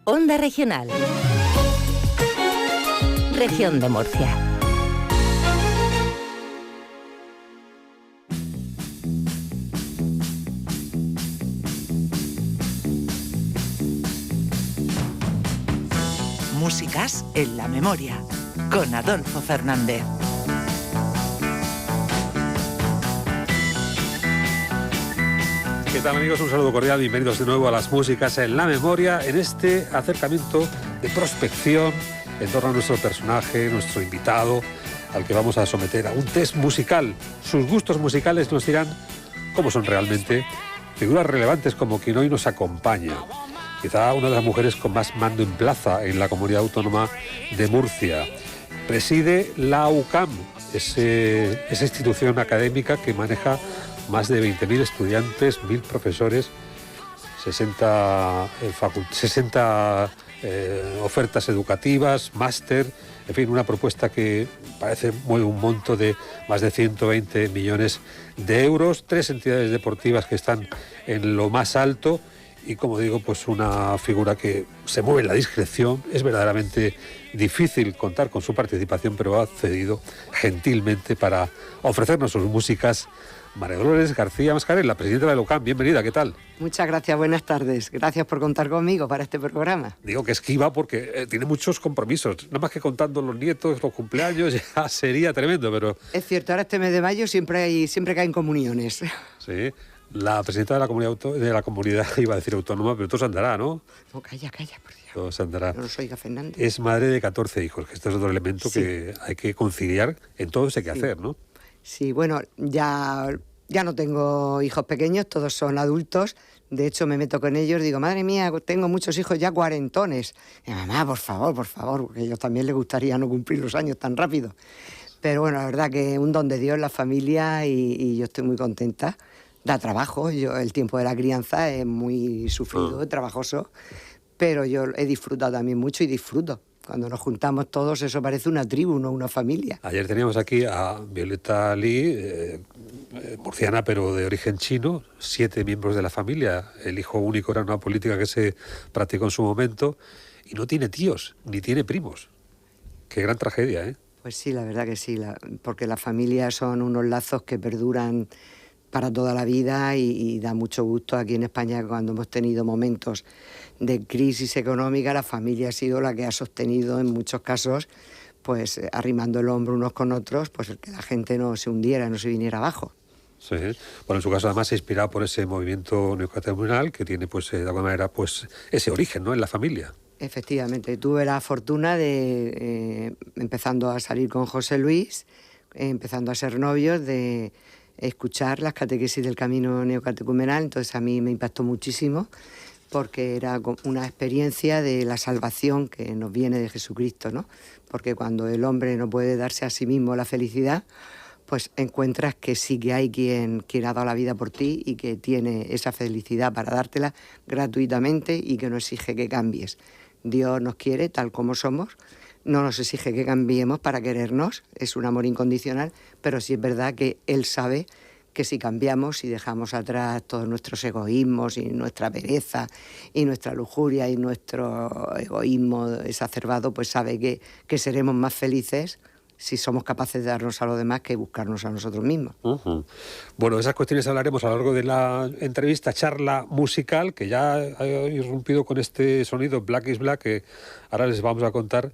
Onda Regional. Región de Murcia. Músicas en la memoria, con Adolfo Fernández. ¿Qué tal, amigos? Un saludo cordial, bienvenidos de nuevo a las músicas en la memoria, en este acercamiento de prospección en torno a nuestro personaje, nuestro invitado, al que vamos a someter a un test musical. Sus gustos musicales nos dirán cómo son realmente, figuras relevantes como quien hoy nos acompaña. Quizá una de las mujeres con más mando en plaza en la comunidad autónoma de Murcia. Preside la UCAM, esa institución académica que maneja más de 20.000 estudiantes, 1.000 profesores, 60 ofertas educativas, máster, en fin, una propuesta que parece mueve un monto de más de 120 millones de euros, 3 entidades deportivas que están en lo más alto y, como digo, pues una figura que se mueve en la discreción. Es verdaderamente difícil contar con su participación, pero ha cedido gentilmente para ofrecernos sus músicas. María Dolores García Mascarell, la presidenta de la UCAM, bienvenida, ¿qué tal? Muchas gracias, buenas tardes. Gracias por contar conmigo para este programa. Digo que esquiva porque tiene muchos compromisos, nada más que contando los nietos, los cumpleaños, ya sería tremendo, pero... Es cierto, ahora este mes de mayo siempre caen comuniones. Sí, la presidenta de la comunidad, iba a decir autónoma, pero todo se andará, ¿no? No, calla, por Dios. Todo se andará. No nos oiga Fernández. Es madre de 14 hijos, que este es otro elemento Sí. que hay que conciliar en todo ese quehacer, ¿no? Sí, bueno, ya no tengo hijos pequeños, todos son adultos. De hecho, me meto con ellos, digo, madre mía, tengo muchos hijos ya cuarentones. Y mamá, por favor, porque a ellos también les gustaría no cumplir los años tan rápido. Pero bueno, la verdad que un don de Dios la familia y yo estoy muy contenta. Da trabajo, el tiempo de la crianza es muy sufrido, trabajoso, pero yo he disfrutado también mucho y disfruto. Cuando nos juntamos todos, eso parece una tribu, no una familia. Ayer teníamos aquí a Violeta Lee, murciana pero de origen chino, 7 miembros de la familia. El hijo único era una política que se practicó en su momento y no tiene tíos, ni tiene primos. Qué gran tragedia, ¿eh? Pues sí, la verdad que sí, porque las familias son unos lazos que perduran para toda la vida y da mucho gusto. Aquí en España, cuando hemos tenido momentos de crisis económica, la familia ha sido la que ha sostenido en muchos casos, pues arrimando el hombro unos con otros, pues que la gente no se hundiera, no se viniera abajo. Sí, bueno, en su caso además inspirado por ese movimiento neocatecumenal que tiene, pues, de alguna manera, pues, ese origen, ¿no?, en la familia. Efectivamente, tuve la fortuna de, empezando a salir con José Luis, empezando a ser novios, de escuchar las catequesis del camino neocatecumenal. Entonces a mí me impactó muchísimo porque era una experiencia de la salvación que nos viene de Jesucristo, ¿no? Porque cuando el hombre no puede darse a sí mismo la felicidad, pues encuentras que sí que hay quien ha dado la vida por ti y que tiene esa felicidad para dártela gratuitamente y que no exige que cambies. Dios nos quiere tal como somos, no nos exige que cambiemos para querernos, es un amor incondicional, pero sí es verdad que Él sabe que si cambiamos y dejamos atrás todos nuestros egoísmos y nuestra pereza y nuestra lujuria y nuestro egoísmo exacerbado, pues sabe que seremos más felices si somos capaces de darnos a los demás que buscarnos a nosotros mismos. Uh-huh. Bueno, de esas cuestiones hablaremos a lo largo de la entrevista, charla musical, que ya ha irrumpido con este sonido Black is Black, que ahora les vamos a contar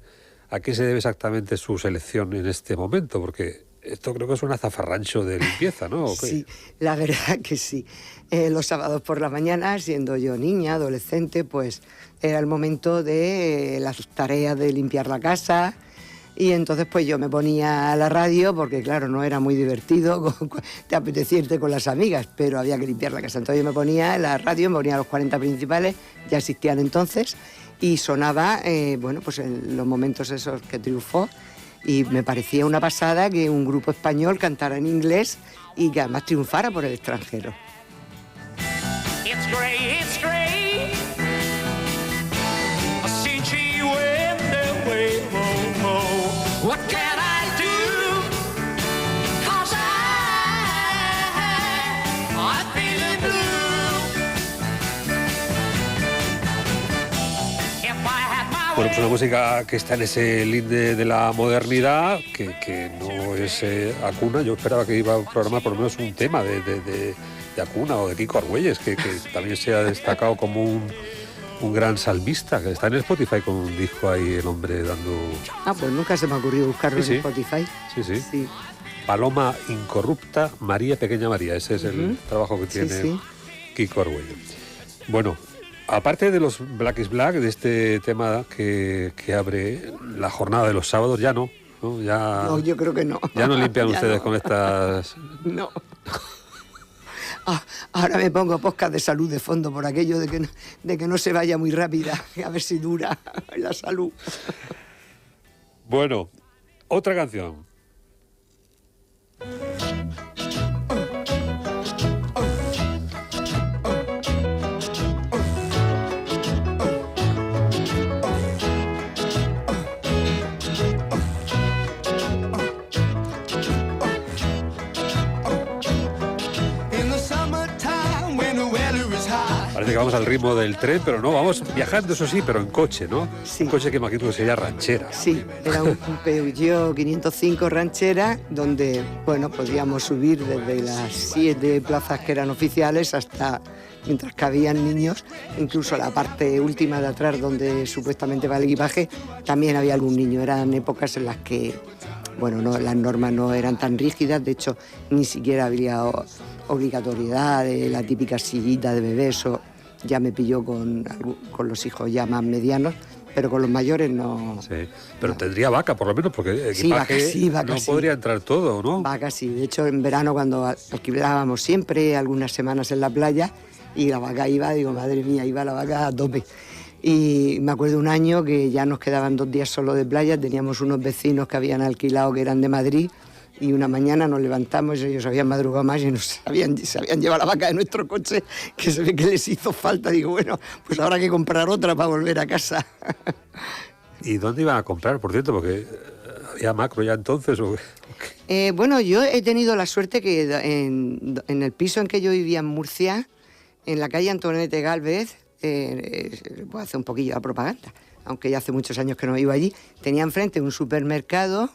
a qué se debe exactamente su selección en este momento, porque esto creo que es un zafarrancho de limpieza, ¿no? Sí, la verdad que sí. Los sábados por la mañana, siendo yo niña, adolescente, pues era el momento de las tareas de limpiar la casa. Y entonces pues yo me ponía a la radio porque claro, no era muy divertido, te apetecía irte con las amigas, pero había que limpiar la casa. Entonces yo me ponía a la radio, me ponía a los 40 principales, ya existían entonces, y sonaba, bueno, pues en los momentos esos que triunfó, y me parecía una pasada que un grupo español cantara en inglés y que además triunfara por el extranjero. It's great, it's great. I see you in the way, what can I do? 'Cause I'm feeling blue. If Bueno, pues una música que está en ese linde de la modernidad, que no es Acuna. Yo esperaba que iba a programar por lo menos un tema de Acuna o de Kiko Argüelles, que también se ha destacado como un gran salmista, que está en Spotify con un disco ahí el hombre dando... Pues nunca se me ha ocurrido buscarlo Sí, sí. en Spotify. Sí. Paloma Incorrupta, María Pequeña María. Ese es el trabajo que tiene Sí. Kiko Argüelles. Bueno, aparte de los Black is Black, de este tema que abre la jornada de los sábados, ya no. Ya, No, yo creo que no. ya no limpian Ya ustedes no. con estas... No. Ahora me pongo podcast de salud de fondo por aquello de que no se vaya muy rápida, a ver si dura la salud. Bueno, otra canción. In the summertime when the weather is high. Parece que vamos al ritmo del tren, pero no, vamos viajando, eso sí, pero en coche, ¿no? Sí. Un coche que imagino que sería ranchera. Sí, era un Peugeot 505 ranchera donde, bueno, podíamos subir desde las 7 plazas que eran oficiales hasta, mientras cabían niños, incluso la parte última de atrás donde supuestamente va el equipaje, también había algún niño. Eran épocas en las que, bueno, no, las normas no eran tan rígidas, de hecho ni siquiera había obligatoriedad de la típica sillita de bebé. Eso ya me pilló con los hijos ya más medianos, pero con los mayores no. Sí, pero tendría vaca por lo menos, porque Sí, vaca, equipaje sí, vaca, no sí. podría entrar todo, ¿no? Vaca, sí. De hecho, en verano cuando alquilábamos siempre algunas semanas en la playa y la vaca iba, digo, madre mía, iba la vaca a tope. Y me acuerdo un año que ya nos quedaban 2 días solo de playa, teníamos unos vecinos que habían alquilado que eran de Madrid y una mañana nos levantamos, ellos habían madrugado más y se habían llevado la vaca de nuestro coche, que se ve que les hizo falta. Digo, bueno, pues habrá que comprar otra para volver a casa. ¿Y dónde iban a comprar, por cierto? Porque había macro ya entonces. ¿O qué? Bueno, yo he tenido la suerte que en el piso en que yo vivía en Murcia, en la calle Antonete Gálvez, puedo hacer un poquillo de propaganda, aunque ya hace muchos años que no vivo allí, tenía enfrente un supermercado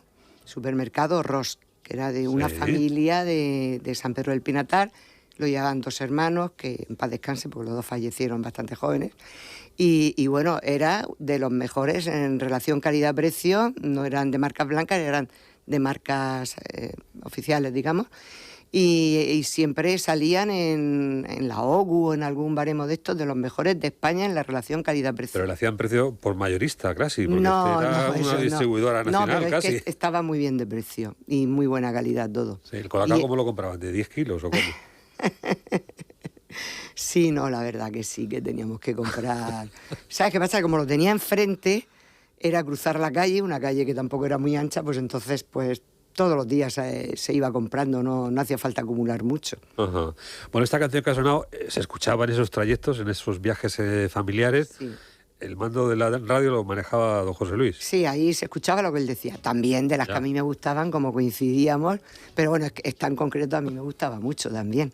Ross, que era de una Sí. familia de San Pedro del Pinatar. Lo llevaban 2 hermanos, que en paz descanse, porque los 2 fallecieron bastante jóvenes. Y bueno, era de los mejores en relación calidad-precio, no eran de marcas blancas, eran de marcas oficiales, digamos. Y siempre salían en la OGU o en algún baremo de estos de los mejores de España en la relación calidad-precio. Pero le hacían precio por mayorista, casi, porque No, era no, una eso no. distribuidora No, nacional, pero es casi. que estaba muy bien de precio y muy buena calidad todo. Sí, ¿el colacao Y- cómo lo compraban? ¿De 10 kilos o cómo? Sí, no, la verdad que sí, que teníamos que comprar. ¿Sabes qué pasa? Como lo tenía enfrente, era cruzar la calle, una calle que tampoco era muy ancha, pues entonces, pues todos los días se iba comprando, no hacía falta acumular mucho. Ajá. Bueno, esta canción que ha sonado se escuchaba en esos trayectos, en esos viajes familiares. Sí. El mando de la radio lo manejaba don José Luis. Sí, ahí se escuchaba lo que él decía. También de las Ya. que a mí me gustaban, como coincidíamos, pero bueno, es que esta en concreto a mí me gustaba mucho también.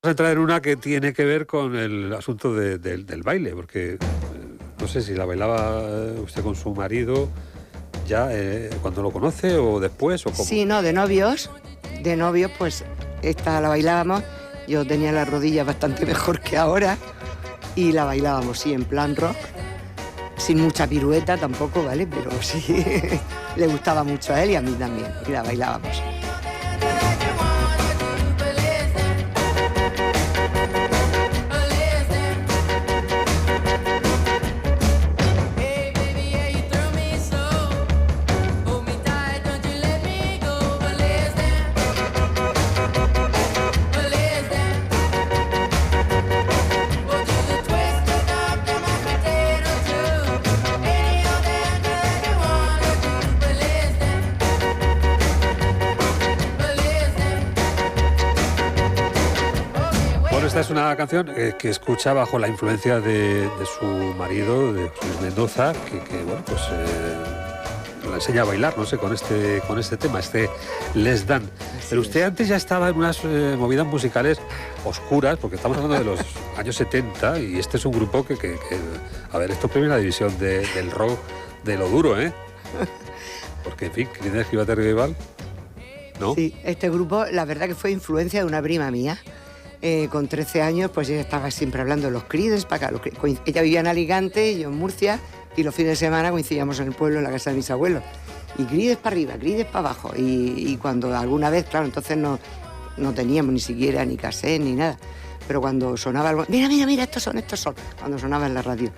Vamos a entrar en una que tiene que ver con el asunto del baile, porque no sé si la bailaba usted con su marido ya cuando lo conoce o después o cómo. Sí, no, de novios pues esta la bailábamos. Yo tenía las rodillas bastante mejor que ahora y la bailábamos, sí, en plan rock, sin mucha pirueta tampoco, ¿vale? Pero sí, le gustaba mucho a él y a mí también, y la bailábamos. Hey baby, yeah, you throw me so. Hold me tight, don't you let me go. Well, listen. Well, listen. We'll do the twist and up the mashed potato too. Any old damn that you wanna do. Well, listen. Well, listen. Okay, Bueno, esta es una canción que escucha bajo la influencia de su marido, de Luis Mendoza, que bueno, pues la enseña a bailar, no sé, con este tema, este Les Dan. Pero usted antes ya estaba en unas movidas musicales oscuras, porque estamos hablando de los años 70, y este es un grupo que a ver, esto es primera división del rock de lo duro, ¿eh? Porque, en fin, Creedence Clearwater Revival, ¿no? Sí, este grupo, la verdad que fue influencia de una prima mía. Con 13 años, pues ella estaba siempre hablando de los Creedence para acá. Ella vivía en Alicante, yo en Murcia, y los fines de semana coincidíamos en el pueblo, en la casa de mis abuelos. Y Creedence para arriba, Creedence para abajo. Y cuando alguna vez, claro, entonces no teníamos ni siquiera ni cassette ni nada. Pero cuando sonaba algo, mira, estos son, cuando sonaba en la radio.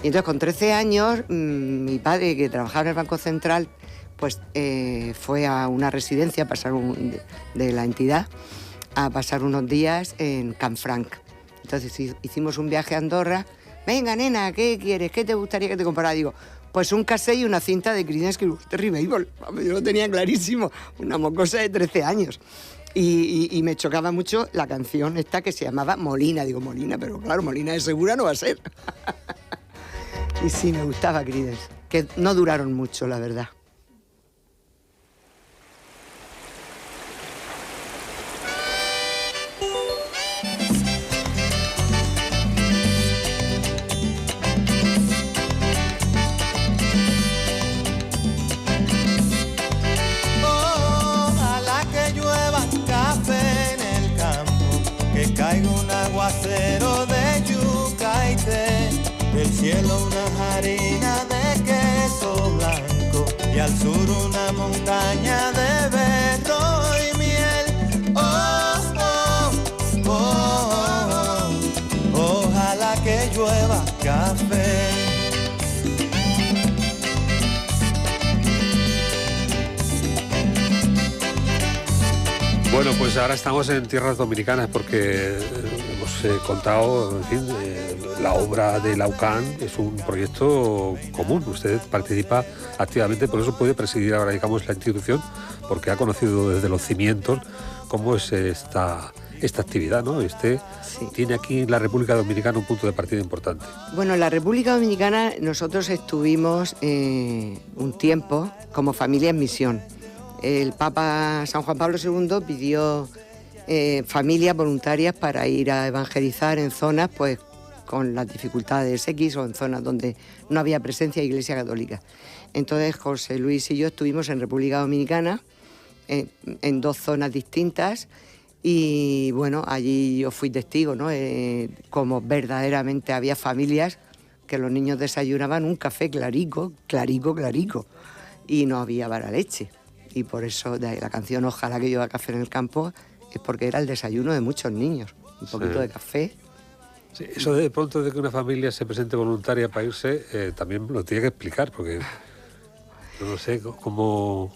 Y entonces con 13 años, mi padre, que trabajaba en el Banco Central, pues fue a una residencia de la entidad a pasar unos días en Canfranc. Entonces hicimos un viaje a Andorra. Venga, nena, ¿qué quieres? ¿Qué te gustaría que te comprara? Digo, pues un cassette y una cinta de Creedence Clearwater Revival. Yo lo tenía clarísimo, una mocosa de 13 años. Y me chocaba mucho la canción esta que se llamaba Molina. Digo, Molina, pero claro, Molina de Segura no va a ser. Y sí, me gustaba Creedence, que no duraron mucho, la verdad. Ojalá que llueva café en el campo, que caiga un aguacero de yuca y té, del cielo una harina de queso blanco y al sur una montaña de berro y miel. Ojalá que llueva café. Bueno, pues ahora estamos en tierras dominicanas porque hemos contado, en fin, la obra de la UCAN es un proyecto común. Usted participa activamente, por eso puede presidir ahora, digamos, la institución, porque ha conocido desde los cimientos cómo es esta actividad, ¿no? Sí. Tiene aquí en la República Dominicana un punto de partida importante. Bueno, en la República Dominicana nosotros estuvimos un tiempo como familia en misión. El Papa San Juan Pablo II pidió familias voluntarias para ir a evangelizar en zonas pues con las dificultades X o en zonas donde no había presencia de Iglesia Católica. Entonces José Luis y yo estuvimos en República Dominicana en dos zonas distintas y bueno, allí yo fui testigo, ¿no? Como verdaderamente había familias que los niños desayunaban un café clarico, y no había para leche. Y por eso de ahí la canción Ojalá que llueva café en el campo es porque era el desayuno de muchos niños. Un poquito de café. Sí, eso de pronto de que una familia se presente voluntaria para irse, también lo tiene que explicar, porque yo no sé cómo...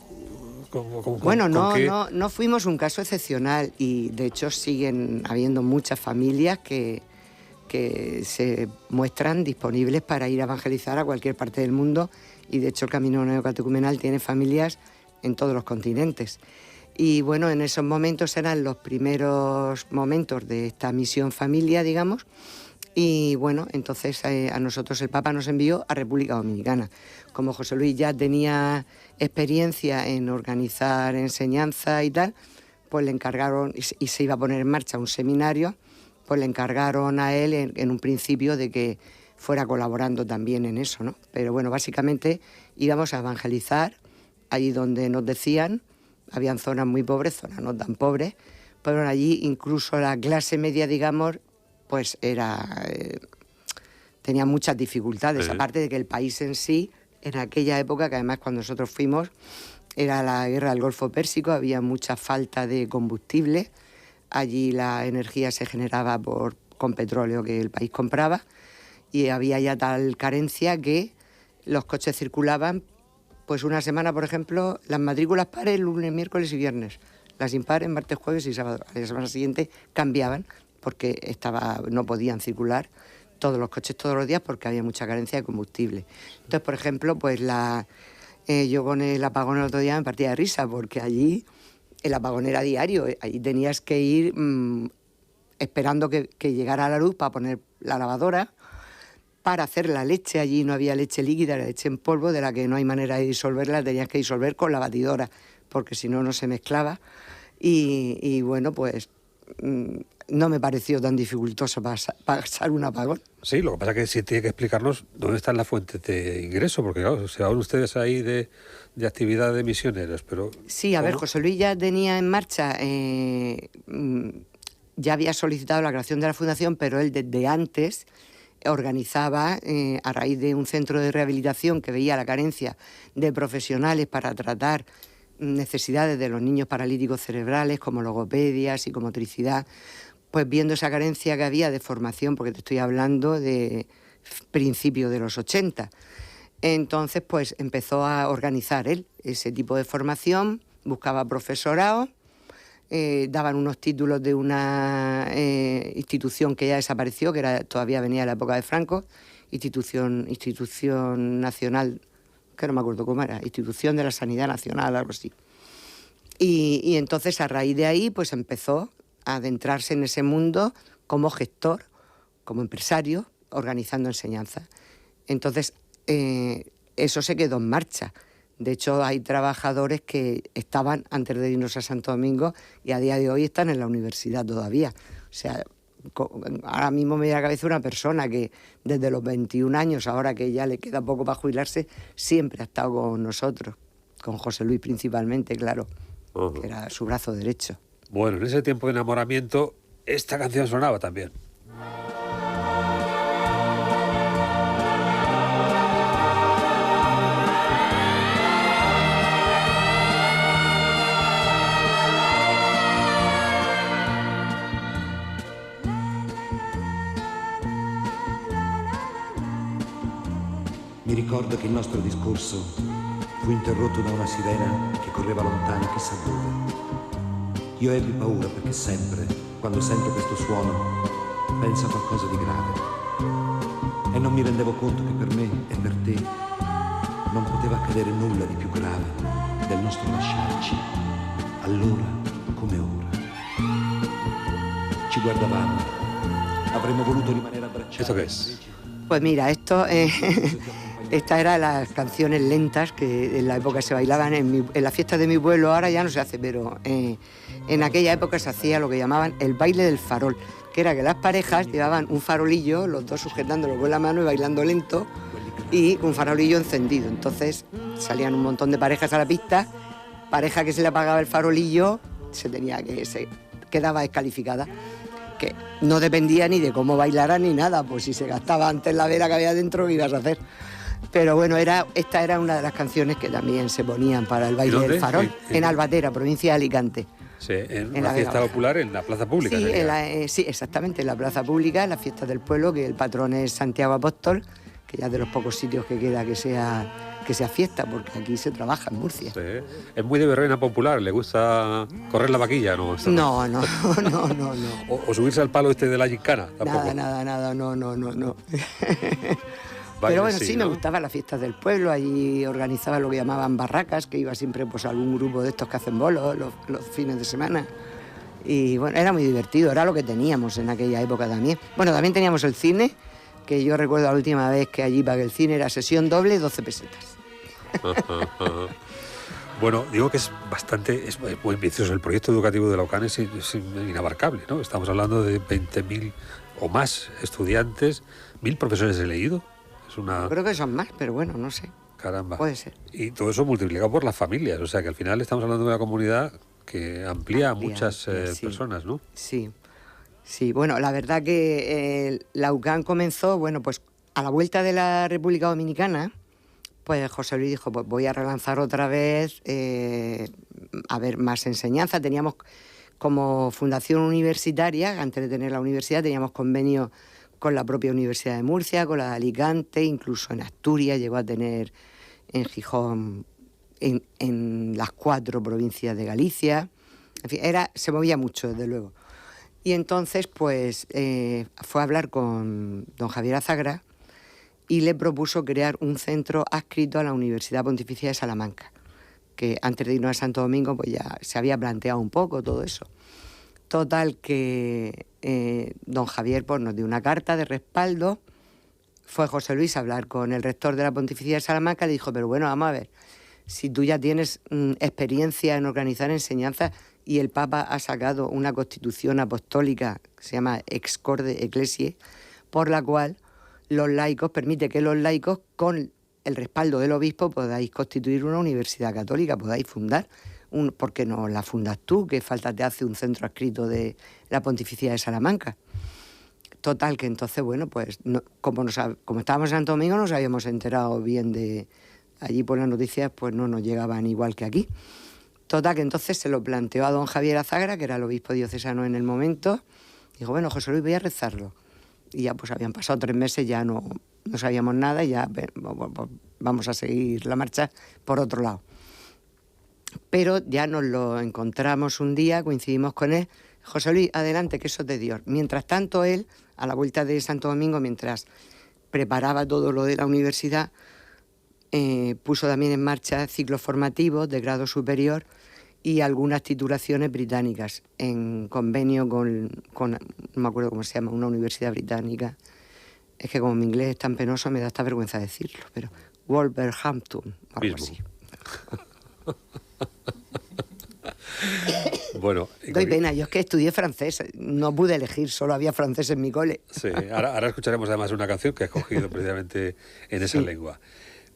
Bueno, no fuimos un caso excepcional y de hecho siguen habiendo muchas familias que se muestran disponibles para ir a evangelizar a cualquier parte del mundo y de hecho el Camino Neocatecumenal tiene familias en todos los continentes. Y bueno, en esos momentos eran los primeros momentos de esta misión familia, digamos, y bueno, entonces a nosotros el Papa nos envió a República Dominicana. Como José Luis ya tenía experiencia en organizar enseñanza y tal, pues le encargaron, y se iba a poner en marcha un seminario, pues le encargaron a él en un principio de que fuera colaborando también en eso, ¿no? Pero bueno, básicamente íbamos a evangelizar allí donde nos decían, habían zonas muy pobres, zonas no tan pobres, pero allí incluso la clase media, digamos, pues tenía muchas dificultades, aparte de que el país en sí, en aquella época, que además cuando nosotros fuimos, era la guerra del Golfo Pérsico, había mucha falta de combustible, allí la energía se generaba con petróleo que el país compraba, y había ya tal carencia que los coches circulaban, pues una semana, por ejemplo, las matrículas pares lunes, miércoles y viernes, las impares martes, jueves y sábado. A la semana siguiente cambiaban porque no podían circular todos los coches todos los días porque había mucha carencia de combustible. Entonces, por ejemplo, pues yo con el apagón el otro día me partía de risa porque allí el apagón era diario, allí tenías que ir esperando que llegara la luz para poner la lavadora, para hacer la leche. Allí no había leche líquida, era leche en polvo, de la que no hay manera de disolverla, tenías que disolver con la batidora, porque si no, no se mezclaba. Y bueno, pues no me pareció tan dificultoso pasar un apagón. Sí, lo que pasa es que sí tiene que explicarnos dónde están las fuentes de ingreso, porque claro, se van ustedes ahí de actividad de misioneros, pero... Sí, a ver, José Luis ya tenía en marcha, ya había solicitado la creación de la fundación, pero él desde antes organizaba, a raíz de un centro de rehabilitación que veía la carencia de profesionales para tratar necesidades de los niños paralíticos cerebrales, como logopedia, psicomotricidad, pues viendo esa carencia que había de formación, porque te estoy hablando de principios de los 80. Entonces, pues empezó a organizar él ese tipo de formación, buscaba profesorado, daban unos títulos de una institución que ya desapareció, que todavía venía de la época de Franco, institución nacional, que no me acuerdo cómo era, Institución de la Sanidad Nacional, algo así. Y entonces, a raíz de ahí, pues empezó a adentrarse en ese mundo como gestor, como empresario, organizando enseñanza. Entonces, eso se quedó en marcha. De hecho, hay trabajadores que estaban antes de irnos a Santo Domingo y a día de hoy están en la universidad todavía. O sea, ahora mismo me viene a la cabeza una persona que desde los 21 años, ahora que ya le queda poco para jubilarse, siempre ha estado con nosotros, con José Luis principalmente, claro, que era su brazo derecho. Bueno, en ese tiempo de enamoramiento, esta canción sonaba también. Mi ricordo che il nostro discorso fu interrotto da una sirena che correva lontano chissà dove. Io ebbi paura perché sempre, quando sento questo suono, penso a qualcosa di grave. E non mi rendevo conto che per me e per te non poteva accadere nulla di più grave del nostro lasciarci, allora come ora. Ci guardavamo, avremmo voluto rimanere abbracciati. ¿Esto qué es? Pues mira, estas eran las canciones lentas que en la época se bailaban en la fiesta de mi pueblo. Ahora ya no se hace, pero en aquella época se hacía lo que llamaban el baile del farol, que era que las parejas llevaban un farolillo, los dos sujetándolo con la mano y bailando lento, y con un farolillo encendido. Entonces salían un montón de parejas a la pista, pareja que se le apagaba el farolillo se quedaba descalificada, que no dependía ni de cómo bailara ni nada, pues si se gastaba antes la vela que había dentro, ¿qué ibas a hacer? Pero bueno, esta era una de las canciones que también se ponían para el baile del farol, en Albatera, provincia de Alicante. Sí, en una fiesta popular en la plaza pública. Sí, sí, exactamente, en la plaza pública, en la fiesta del pueblo, que el patrón es Santiago Apóstol, que ya es de los pocos sitios que queda que sea fiesta, porque aquí se trabaja en Murcia. Sí. Es muy de verbena popular, ¿le gusta correr la vaquilla? No. No. O subirse al palo este de la gincana, tampoco. Nada, no. Pero bueno, sí, ¿no? me gustaban las fiestas del pueblo, allí organizaban lo que llamaban barracas, que iba siempre pues algún grupo de estos que hacen bolos los fines de semana. Y bueno, era muy divertido, era lo que teníamos en aquella época también. Bueno, también teníamos el cine, que yo recuerdo la última vez que allí pagué el cine, era sesión doble, 12 pesetas. Bueno, digo que es muy ambicioso. El proyecto educativo de la UCAN es inabarcable, ¿no? Estamos hablando de 20.000 o más estudiantes, 1.000 profesores he leído. Creo que son más, pero bueno, no sé. Caramba. Puede ser. Y todo eso multiplicado por las familias, o sea que al final estamos hablando de una comunidad que amplía a muchas personas, ¿no? Sí, bueno, la verdad que la UCAN comenzó, bueno, pues a la vuelta de la República Dominicana, pues José Luis dijo, pues voy a relanzar otra vez, a ver, más enseñanza. Teníamos como fundación universitaria, antes de tener la universidad, teníamos convenio con la propia Universidad de Murcia, con la de Alicante, incluso en Asturias, llegó a tener en Gijón, en las 4 provincias de Galicia. En fin, se movía mucho, desde luego. Y entonces, pues, fue a hablar con don Javier Azagra y le propuso crear un centro adscrito a la Universidad Pontificia de Salamanca, que antes de irnos a Santo Domingo, pues ya se había planteado un poco todo eso. Total que don Javier pues, nos dio una carta de respaldo, fue José Luis a hablar con el rector de la Pontificia de Salamanca, le dijo, pero bueno, vamos a ver, si tú ya tienes experiencia en organizar enseñanzas y el Papa ha sacado una constitución apostólica que se llama Ex Corde Ecclesiae, por la cual los laicos, permite que los laicos, con el respaldo del obispo, podáis constituir una universidad católica, podáis fundar, porque no la fundas tú, que falta te hace un centro adscrito de la Pontificia de Salamanca. Total, que entonces, bueno, pues como estábamos en Santo Domingo, nos habíamos enterado bien de... Allí por las noticias pues no nos llegaban igual que aquí. Total, que entonces se lo planteó a don Javier Azagra, que era el obispo diocesano en el momento. Dijo, bueno, José Luis, voy a rezarlo. Y ya pues habían pasado 3 meses, ya no sabíamos nada, y ya vamos a seguir la marcha por otro lado. Pero ya nos lo encontramos un día, coincidimos con él. José Luis, adelante, que eso es de Dios. Mientras tanto, él, a la vuelta de Santo Domingo, mientras preparaba todo lo de la universidad, puso también en marcha ciclos formativos de grado superior y algunas titulaciones británicas en convenio con no me acuerdo cómo se llama, una universidad británica. Es que como mi inglés es tan penoso me da esta vergüenza decirlo, pero Wolverhampton, algo así. Bueno, doy pena, yo es que estudié francés, no pude elegir, solo había francés en mi cole. Sí, ahora escucharemos además una canción que he escogido precisamente en esa lengua.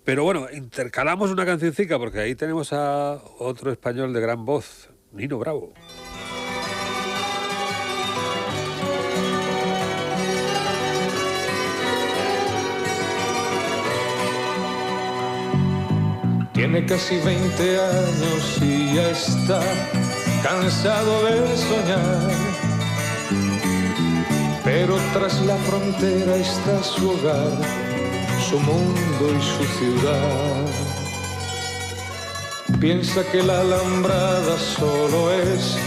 Pero bueno, intercalamos una cancioncica porque ahí tenemos a otro español de gran voz, Nino Bravo. Tiene casi 20 años y ya está cansado de soñar. Pero tras la frontera está su hogar, su mundo y su ciudad. Piensa que la alambrada solo es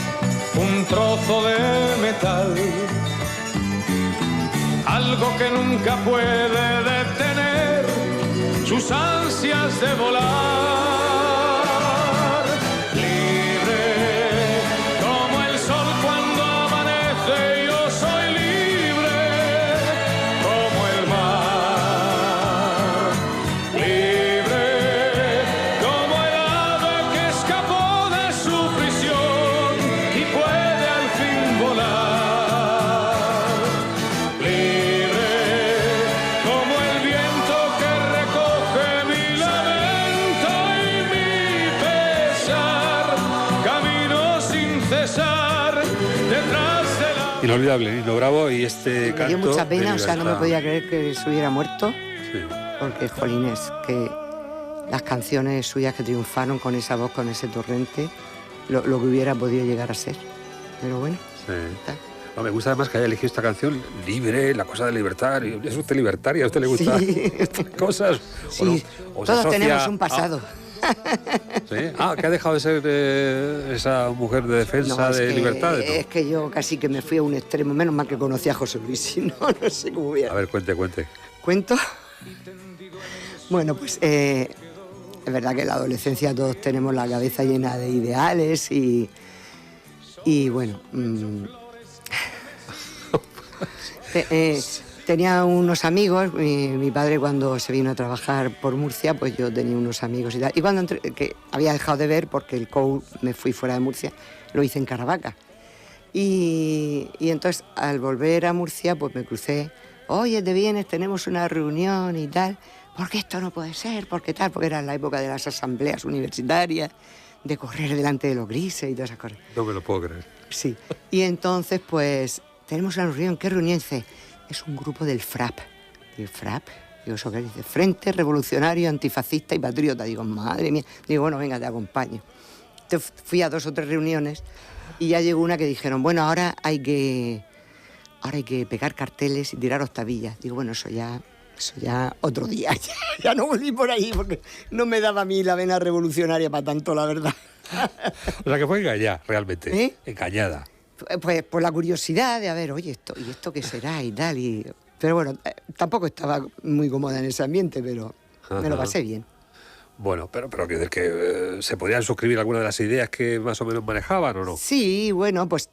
un trozo de metal, algo que nunca puede detener sus ansias de volar. Libre como el sol cuando amanece, yo soy libre como el mar. Libre como el ave que escapó de su prisión y puede al fin volar. Libre como el viento que recoge mi lamento y mi pesar, camino sin cesar detrás de la... Inolvidable, Nino Bravo, y este Me canto... dio mucha de pena, o sea, no me libertad. podía creer que se hubiera muerto, Sí. porque, jolines, que las canciones suyas que triunfaron con esa voz, con ese torrente, lo que hubiera podido llegar a ser. Pero bueno, Sí. está. No, me gusta además que haya elegido esta canción, libre, la cosa de libertad. ¿Es usted libertaria? ¿A usted le gustan Sí. estas cosas? Sí, ¿O se todos asocia tenemos un pasado. ¿Sí? Que ha dejado de ser esa mujer de defensa No, es de que- libertad. ¿De todo? Es que yo casi que me fui a un extremo, menos mal que conocí a José Luis, si no, no sé cómo hubiera. A ver, cuente. ¿Cuento? Bueno, pues es verdad que en la adolescencia todos tenemos la cabeza llena de ideales y bueno... tenía unos amigos, mi padre cuando se vino a trabajar por Murcia, pues yo tenía unos amigos y tal. Y cuando entré, que había dejado de ver porque el COU me fui fuera de Murcia, lo hice en Caravaca. Y entonces al volver a Murcia, pues me crucé, oye, te vienes, tenemos una reunión y tal, porque esto no puede ser, porque tal, porque era la época de las asambleas universitarias, de correr delante de los grises y todas esas cosas. No me lo puedo creer. Sí. Y entonces, pues, tenemos una reunión. ¿Qué reunión? Dice, es un grupo del FRAP. ¿El FRAP? Digo, ¿eso qué dice? Frente Revolucionario Antifascista y Patriota. Digo, madre mía. Digo, bueno, venga, te acompaño. Entonces fui a 2 o 3 reuniones y ya llegó una que dijeron, bueno, ahora hay que pegar carteles y tirar octavillas. Digo, bueno, eso ya otro día. Ya no volví por ahí porque no me daba a mí la vena revolucionaria para tanto, la verdad. O sea, que fue engañada, realmente. ¿Eh? Engañada. Pues por la curiosidad de, a ver, oye, ¿esto qué será? Y tal. Pero bueno, tampoco estaba muy cómoda en ese ambiente, pero me lo pasé bien. Bueno, pero que se podían suscribir algunas de las ideas que más o menos manejaban, ¿o no? Sí, bueno, pues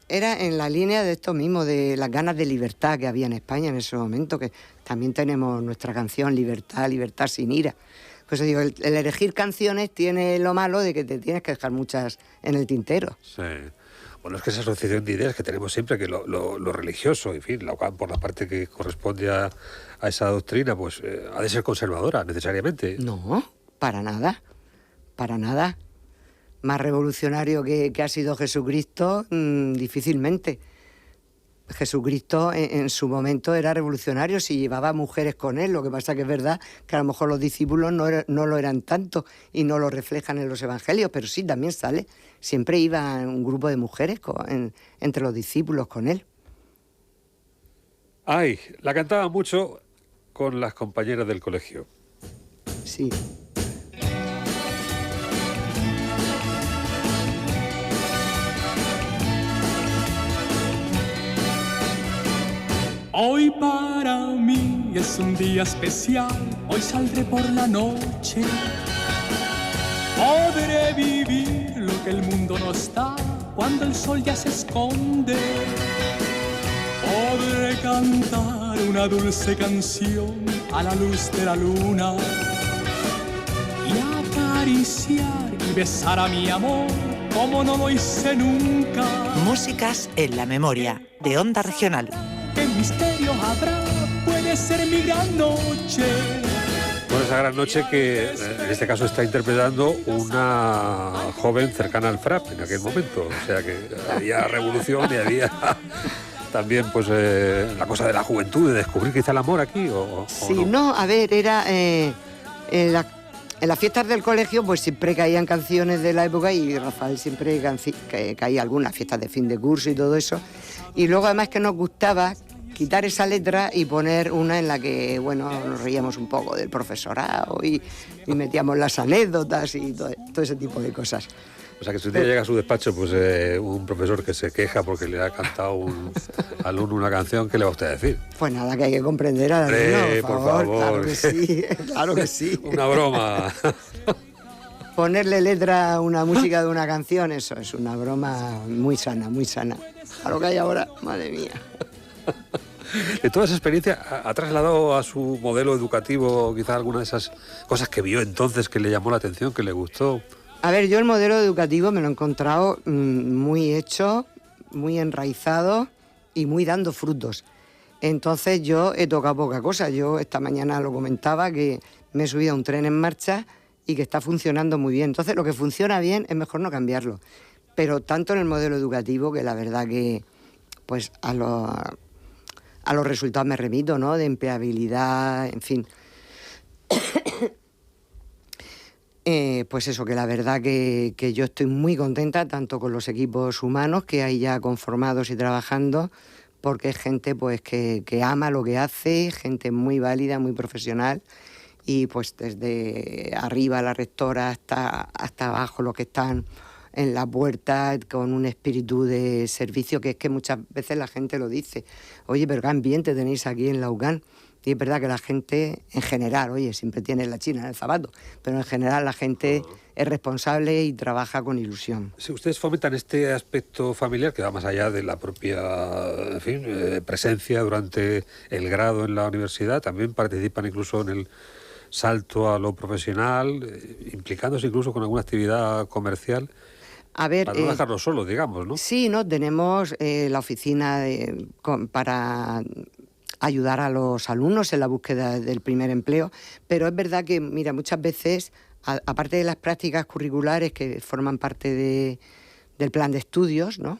era en la línea de esto mismo, de las ganas de libertad que había en España en ese momento, que también tenemos nuestra canción Libertad, Libertad sin ira. Pues digo, el elegir canciones tiene lo malo de que te tienes que dejar muchas en el tintero. Sí. Bueno, es que esa asociación de ideas que tenemos siempre, que lo religioso, en fin, por la parte que corresponde a esa doctrina, pues ha de ser conservadora, necesariamente. No, para nada, para nada. Más revolucionario que ha sido Jesucristo, difícilmente. Jesucristo en su momento era revolucionario si llevaba mujeres con él. Lo que pasa que es verdad que a lo mejor los discípulos no lo eran tanto y no lo reflejan en los evangelios, pero sí, también sale. Siempre iba un grupo de mujeres entre los discípulos con él. Ay, la cantaba mucho con las compañeras del colegio. Sí. Hoy para mí es un día especial, hoy saldré por la noche. Podré vivir lo que el mundo nos da cuando el sol ya se esconde. Podré cantar una dulce canción a la luz de la luna y acariciar y besar a mi amor como no lo hice nunca. Músicas en la memoria, de Onda Regional. ¿Qué misterio habrá? Puede ser mi gran noche. Bueno, esa gran noche que en este caso está interpretando una joven cercana al FRAP en aquel momento. O sea que había revolución y había también pues la cosa de la juventud, de descubrir quizá el amor aquí o Sí, no, a ver, era en las fiestas del colegio pues siempre caían canciones de la época y Rafael siempre caía algunas fiestas de fin de curso y todo eso. Y luego además que nos gustaba quitar esa letra y poner una en la que, bueno, nos reíamos un poco del profesorado y metíamos las anécdotas y todo ese tipo de cosas. O sea que si un día llega a su despacho pues un profesor que se queja porque le ha cantado un alumno una canción, ¿qué le va a usted decir? Pues nada, que hay que comprender al alumno, por favor. Claro que sí, claro que sí. Una broma. Ponerle letra a una música de una canción, eso es una broma muy sana, muy sana. A lo que hay ahora, madre mía. De toda esa experiencia, ¿ha trasladado a su modelo educativo quizás alguna de esas cosas que vio entonces que le llamó la atención, que le gustó? A ver, yo el modelo educativo me lo he encontrado muy hecho, muy enraizado y muy dando frutos. Entonces yo he tocado poca cosa. Yo esta mañana lo comentaba, que me he subido a un tren en marcha y que está funcionando muy bien. Entonces lo que funciona bien es mejor no cambiarlo. Pero tanto en el modelo educativo, que la verdad que pues a los resultados me remito, ¿no? De empleabilidad, en fin. Pues eso, que la verdad que yo estoy muy contenta tanto con los equipos humanos que hay ya conformados y trabajando, porque es gente pues que ama lo que hace, gente muy válida, muy profesional, y pues desde arriba la rectora hasta abajo los que están en la puerta con un espíritu de servicio, que es que muchas veces la gente lo dice, oye, pero qué ambiente tenéis aquí en la UCAN. Y es verdad que la gente, en general, oye, siempre tiene la china en el zapato, pero en general la gente es responsable y trabaja con ilusión. Si ustedes fomentan este aspecto familiar que va más allá de la propia, en fin, presencia durante el grado en la universidad, también participan incluso en el salto a lo profesional, implicándose incluso con alguna actividad comercial. A ver, para no dejarlo solo, digamos, ¿no? Sí, ¿no? Tenemos la oficina para ayudar a los alumnos en la búsqueda del primer empleo, pero es verdad que, mira, muchas veces, aparte de las prácticas curriculares que forman parte del plan de estudios, ¿no?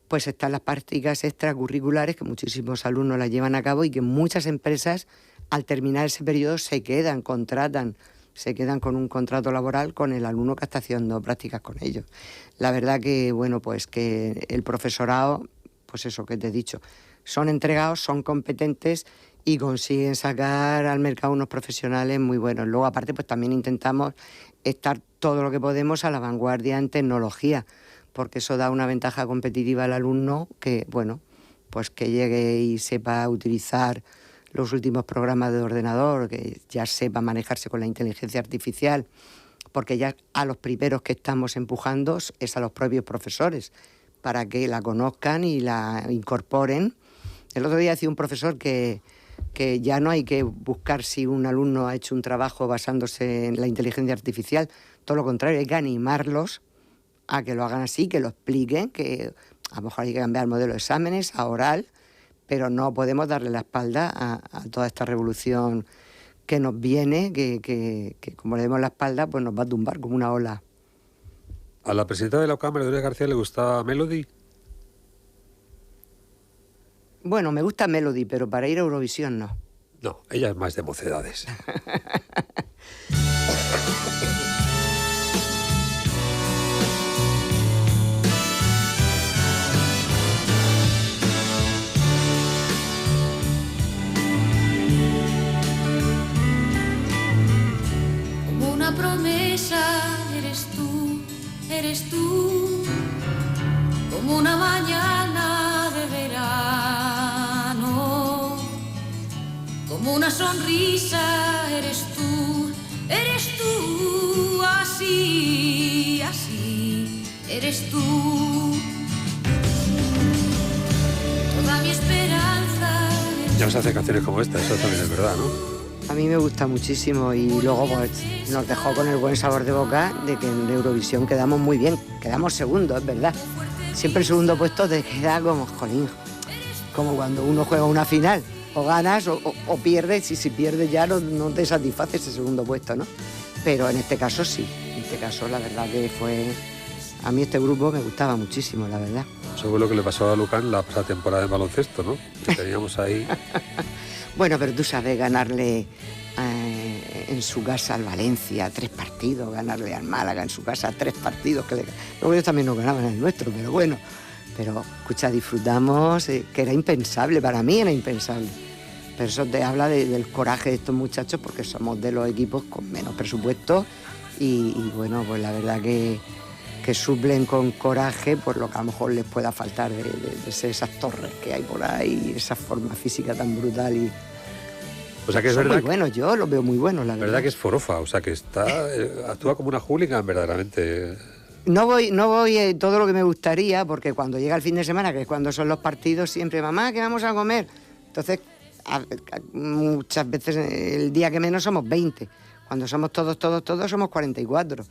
Pues están las prácticas extracurriculares que muchísimos alumnos las llevan a cabo y que muchas empresas, al terminar ese periodo, se quedan con un contrato laboral con el alumno que está haciendo prácticas con ellos. La verdad que, bueno, pues que el profesorado, pues eso que te he dicho, son entregados, son competentes y consiguen sacar al mercado unos profesionales muy buenos. Luego, aparte, pues también intentamos estar todo lo que podemos a la vanguardia en tecnología, porque eso da una ventaja competitiva al alumno que, bueno, pues que llegue y sepa utilizar los últimos programas de ordenador, que ya sepa manejarse con la inteligencia artificial, porque ya a los primeros que estamos empujando es a los propios profesores, para que la conozcan y la incorporen. El otro día decía un profesor que ya no hay que buscar si un alumno ha hecho un trabajo basándose en la inteligencia artificial, todo lo contrario, hay que animarlos a que lo hagan así, que lo expliquen, que a lo mejor hay que cambiar el modelo de exámenes a oral, pero no podemos darle la espalda a toda esta revolución que nos viene, que como le demos la espalda, pues nos va a tumbar como una ola. ¿A la presidenta de la UCAM, Dolores García, le gustaba Melody? Bueno, me gusta Melody, pero para ir a Eurovisión no. No, ella es más de mocedades. Como una promesa eres tú, como una mañana de verano, como una sonrisa eres tú, así, eres tú. Toda mi esperanza. Ya nos hace canciones como esta, eso también es verdad, ¿no? A mí me gusta muchísimo y luego pues, nos dejó con el buen sabor de boca de que en Eurovisión quedamos muy bien, quedamos segundos, es verdad. Siempre el segundo puesto te queda como, jolín, como cuando uno juega una final, o ganas o pierdes, y si pierdes ya no te satisface ese segundo puesto, ¿no? Pero en este caso sí, en este caso la verdad que fue... A mí este grupo me gustaba muchísimo, la verdad. Eso fue lo que le pasó a Lucan la pasada temporada de baloncesto, ¿no? Que teníamos ahí... Bueno, pero tú sabes ganarle en su casa al Valencia 3 partidos, ganarle al Málaga en su casa 3 partidos, que luego ellos también nos ganaban en el nuestro, pero bueno. Pero, escucha, disfrutamos, que era impensable, para mí era impensable. Pero eso te habla del coraje de estos muchachos, porque somos de los equipos con menos presupuesto y bueno, pues la verdad que suplen con coraje por lo que a lo mejor les pueda faltar de ser esas torres que hay por ahí, esa forma física tan brutal y... O sea que es son verdad... muy buenos, yo los veo muy buenos, la verdad. verdad que es forofa, o sea que está actúa como una hooligan verdaderamente. No voy todo lo que me gustaría, porque cuando llega el fin de semana, que es cuando son los partidos, siempre, mamá, ¿qué vamos a comer? Entonces, muchas veces el día que menos somos 20. Cuando somos todos somos 44.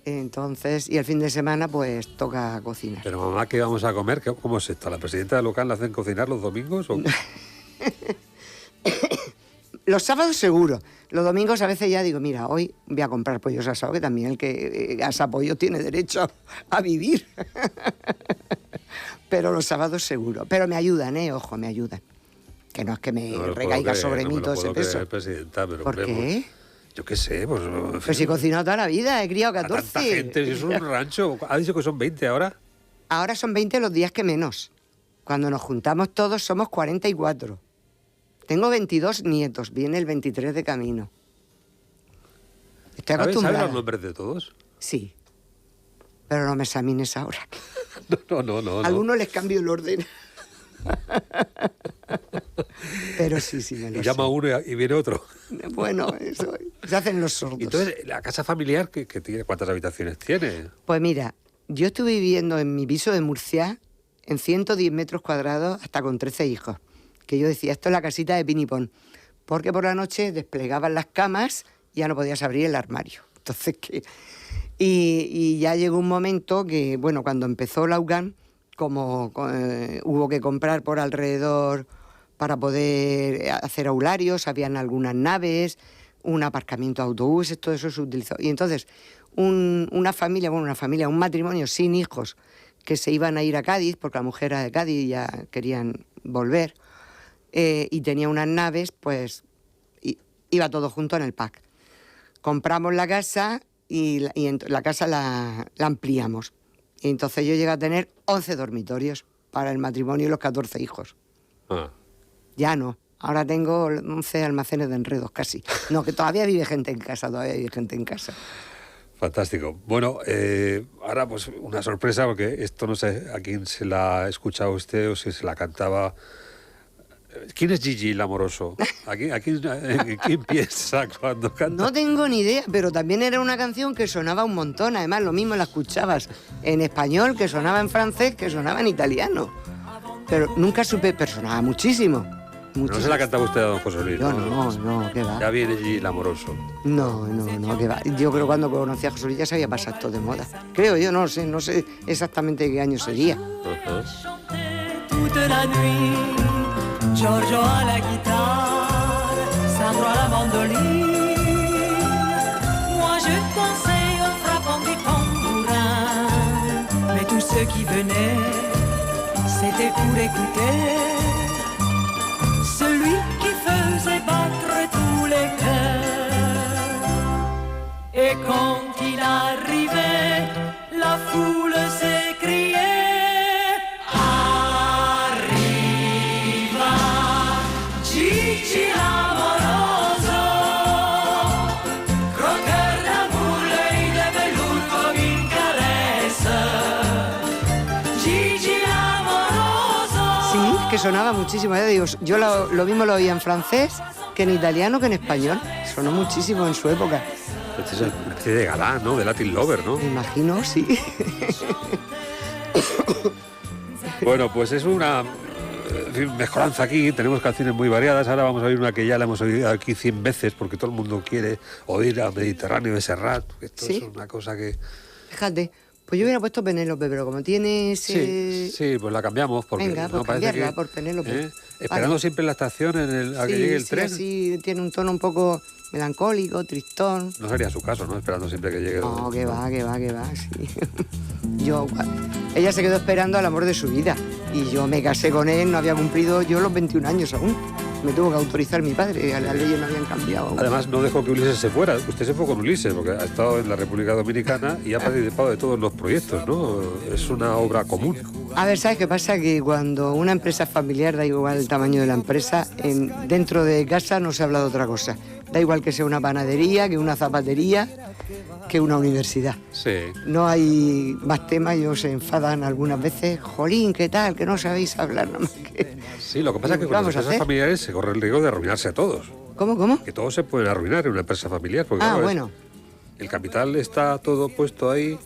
Entonces, y el fin de semana, pues toca cocinar. Pero mamá, ¿qué vamos a comer? ¿Cómo es esto? ¿A la presidenta del local la hacen cocinar los domingos? ¿O? Los sábados seguro. Los domingos a veces ya digo, mira, hoy voy a comprar pollos asados, que también el que asa pollo tiene derecho a vivir. Pero los sábados seguro. Pero me ayudan, ojo, me ayudan. Que no es que me recaiga sobre mí todo ese peso. Presidenta, pero ¿Por qué? Yo qué sé, pues... Pero si he cocinado toda la vida, he criado 14. A tanta gente, si es un rancho. ¿Ha dicho que son 20 ahora? Ahora son 20 los días que menos. Cuando nos juntamos todos somos 44. Tengo 22 nietos, viene el 23 de camino. Estoy acostumbrada. ¿Sabes los nombres de todos? Sí, pero no me examines ahora. No. A algunos les cambio el orden. Pero sí, me lo Y llama sé. uno y viene otro. Bueno, eso, se hacen los sordos. Y entonces, ¿la casa familiar que tiene, cuántas habitaciones tiene? Pues mira, yo estuve viviendo en mi piso de Murcia en 110 metros cuadrados hasta con 13 hijos. Que yo decía, esto es la casita de Pinipón. Porque por la noche desplegaban las camas y ya no podías abrir el armario. Entonces, y ya llegó un momento que, bueno, cuando empezó la UCAM, como hubo que comprar por alrededor para poder hacer aularios, habían algunas naves, un aparcamiento de autobuses, todo eso se utilizó. Y entonces, un matrimonio sin hijos que se iban a ir a Cádiz, porque la mujer era de Cádiz y ya querían volver, y tenía unas naves, pues iba todo junto en el pack. Compramos la casa y la casa la ampliamos. Y entonces yo llegué a tener 11 dormitorios para el matrimonio y los 14 hijos. Ah. Ya no. Ahora tengo 11 almacenes de enredos casi. No, que todavía vive gente en casa, Fantástico. Bueno, ahora pues una sorpresa, porque esto no sé a quién se la ha escuchado usted o si se la cantaba ¿Quién es Gigi el amoroso? ¿Quién piensa cuando canta? No tengo ni idea, pero también era una canción que sonaba un montón. Además, lo mismo la escuchabas en español, que sonaba en francés, que sonaba en italiano. Pero nunca supe, pero sonaba muchísimo. No se la cantaba usted a don José Luis. No, ¿qué va? Ya viene Gigi el amoroso. No, ¿qué va? Yo creo que cuando conocí a José Luis ya se había pasado todo de moda. Creo yo, no sé exactamente qué año sería. Toute la nuit, Giorgio à la guitare, Sandro à la mandoline. Moi je dansais en frappant des tambourins, mais tous ceux qui venaient, c'était pour écouter celui qui faisait battre tous les cœurs. Et quand il arrivait, la foule s'écriait. Gigi l'amoroso, croqueur d'amour, l'œil de velours comme une caresse. Gigi l'amoroso. Sí, que sonaba muchísimo. Ya digo, yo lo mismo lo oía en francés que en italiano que en español. Sonó muchísimo en su época. Este es una especie de galán, ¿no? De Latin Lover, ¿no? Me imagino, sí. Bueno, pues es una mejoranza aquí. Tenemos canciones muy variadas. Ahora vamos a oír una que ya la hemos oído aquí 100 veces porque todo el mundo quiere oír a Mediterráneo de Serrat. Esto ¿Sí? es una cosa que... Fíjate, pues yo hubiera puesto Penélope, pero como tiene ese... Sí, pues la cambiamos porque Venga, pues no parece cambiarla que, por Penélope. Esperando Vale. siempre en la estación a que llegue el sí, tren. así tiene un tono un poco melancólico, tristón. No sería su caso, ¿no? Esperando siempre que llegue. No, que va, sí. Ella se quedó esperando al amor de su vida y yo me casé con él, no había cumplido yo los 21 años aún. Me tuvo que autorizar mi padre, las leyes no habían cambiado aún. Además, no dejó que Ulises se fuera. Usted se fue con Ulises porque ha estado en la República Dominicana y ha participado de todos los proyectos, ¿no? Es una obra común. A ver, ¿sabes qué pasa? Que cuando una empresa es familiar, da igual el tamaño de la empresa, dentro de casa no se habla de otra cosa. Da igual que sea una panadería, que una zapatería, que una universidad. Sí. No hay más temas, ellos se enfadan algunas veces. Jolín, ¿qué tal? Que no sabéis hablar nada más que... Sí, lo que pasa es que con las Vamos a empresas hacer. familiares se corre el riesgo de arruinarse a todos. ¿Cómo? Que todos se pueden arruinar en una empresa familiar. Porque, Ah, claro, bueno. El capital está todo puesto ahí.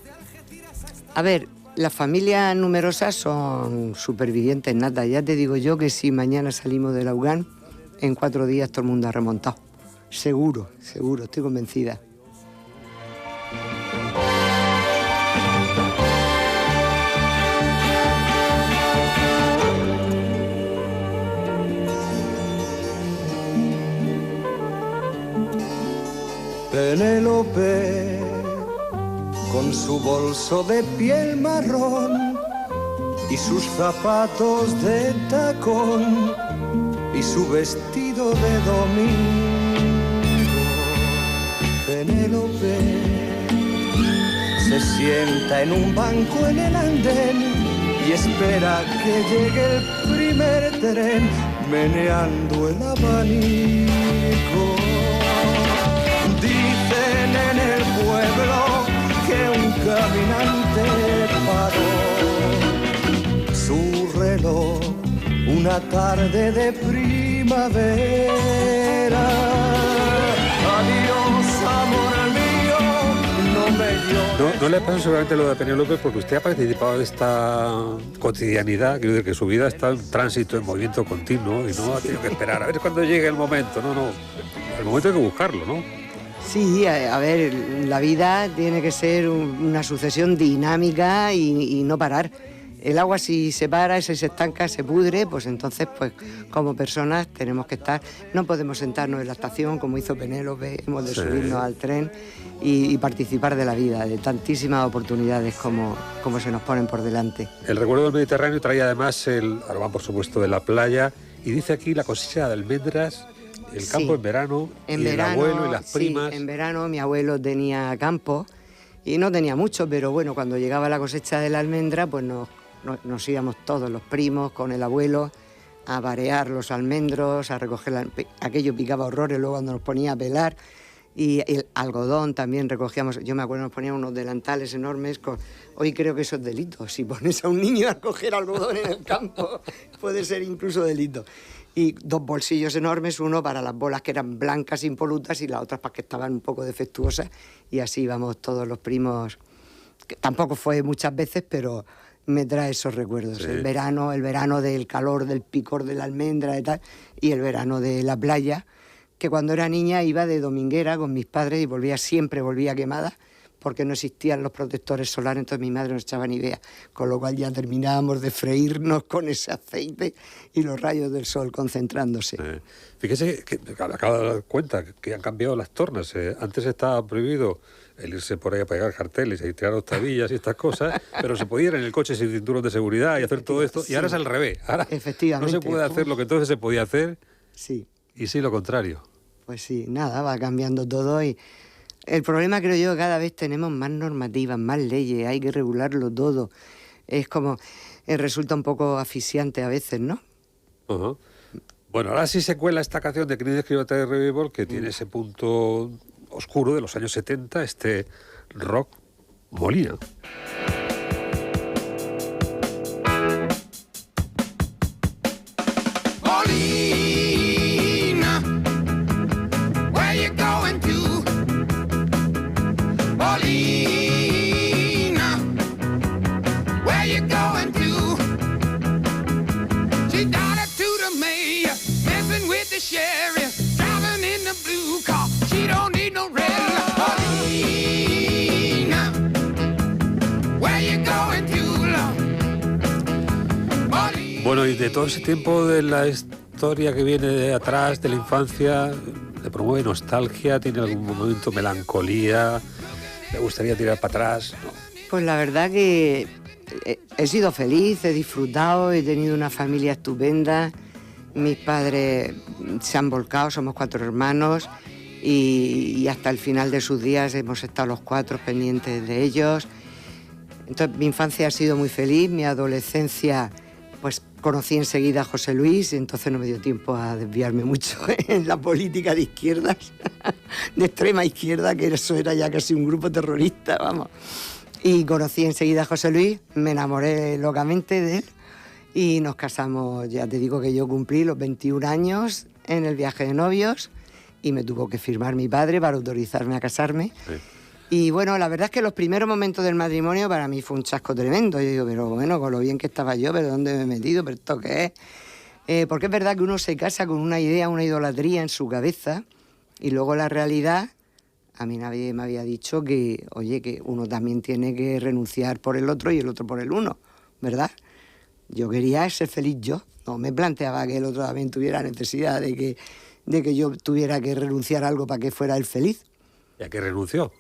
A ver, las familias numerosas son supervivientes natas. Ya te digo yo que si mañana salimos de la UGAN, en 4 días todo el mundo ha remontado. Seguro, estoy convencida. Penélope, con su bolso de piel marrón y sus zapatos de tacón y su vestido de domingo. Penélope se sienta en un banco en el andén y espera que llegue el primer tren meneando el abanico. Dicen en el pueblo que un caminante paró su reloj una tarde de primavera. Adiós, amor mío, no me llores. No le pasa seguramente lo de Penélope porque usted ha participado de esta cotidianidad, quiero decir que su vida está en tránsito, en movimiento continuo y no ha tenido que esperar a ver cuándo llegue el momento. No. El momento hay que buscarlo, ¿no? Sí, a ver, la vida tiene que ser una sucesión dinámica y no parar. El agua si se para, si se estanca, se pudre, pues entonces pues como personas tenemos que estar, no podemos sentarnos en la estación como hizo Penélope, hemos de subirnos al tren y participar de la vida, de tantísimas oportunidades como se nos ponen por delante. El recuerdo del Mediterráneo trae además el aroma, por supuesto, de la playa y dice aquí la cosecha de almendras, el campo en verano, En y verano, el abuelo y las primas. Sí, en verano mi abuelo tenía campo y no tenía mucho, pero bueno, cuando llegaba la cosecha de la almendra, pues nos íbamos todos los primos con el abuelo a varear los almendros, a recoger aquello picaba horrores luego cuando nos ponía a pelar Y el algodón también recogíamos. Yo me acuerdo, nos ponían unos delantales enormes. Hoy creo que eso es delito. Si pones a un niño a coger algodón en el campo, puede ser incluso delito. Y 2 bolsillos enormes, uno para las bolas que eran blancas, impolutas, y las otras para que estaban un poco defectuosas. Y así íbamos todos los primos. Que tampoco fue muchas veces, pero me trae esos recuerdos. Sí. El verano del calor, del picor de la almendra y tal, y el verano de la playa, que cuando era niña iba de dominguera con mis padres y siempre volvía quemada, porque no existían los protectores solares, entonces mi madre no echaba ni idea, con lo cual ya terminábamos de freírnos con ese aceite y los rayos del sol concentrándose. Fíjese que acabo de dar cuenta que han cambiado las tornas. Antes estaba prohibido el irse por ahí a pegar carteles y tirar octavillas y estas cosas, pero se podía ir en el coche sin cinturón de seguridad y hacer todo esto, y ahora es al revés. Ahora efectivamente, no se puede hacer lo que entonces se podía hacer, sí, y sí lo contrario. Pues sí, nada, va cambiando todo y el problema, creo yo, cada vez tenemos más normativas, más leyes, hay que regularlo todo. Es como, resulta un poco asfixiante a veces, ¿no? Uh-huh. Bueno, ahora sí se cuela esta canción de Creedence Clearwater Revival, que tiene ese punto oscuro de los años 70, este rock Molina. Bueno, y de todo ese tiempo de la historia que viene de atrás, de la infancia, ¿le promueve nostalgia? ¿Tiene algún momento melancolía? ¿Le gustaría tirar para atrás? ¿No? Pues la verdad que he sido feliz, he disfrutado, he tenido una familia estupenda. Mis padres se han volcado, somos 4 hermanos y hasta el final de sus días hemos estado los 4 pendientes de ellos. Entonces mi infancia ha sido muy feliz, mi adolescencia pues conocí enseguida a José Luis, entonces no me dio tiempo a desviarme mucho en la política de izquierdas, de extrema izquierda, que eso era ya casi un grupo terrorista, vamos. Y conocí enseguida a José Luis, me enamoré locamente de él y nos casamos. Ya te digo que yo cumplí los 21 años en el viaje de novios y me tuvo que firmar mi padre para autorizarme a casarme. Sí. Y bueno, la verdad es que los primeros momentos del matrimonio para mí fue un chasco tremendo. Yo digo, pero bueno, con lo bien que estaba yo, pero ¿dónde me he metido? ¿Pero esto qué es? Porque es verdad que uno se casa con una idea, una idolatría en su cabeza y luego la realidad, a mí nadie me había dicho que, oye, que uno también tiene que renunciar por el otro y el otro por el uno, ¿verdad? Yo quería ser feliz yo, no me planteaba que el otro también tuviera necesidad de que yo tuviera que renunciar a algo para que fuera él feliz. ¿Y a qué renunció?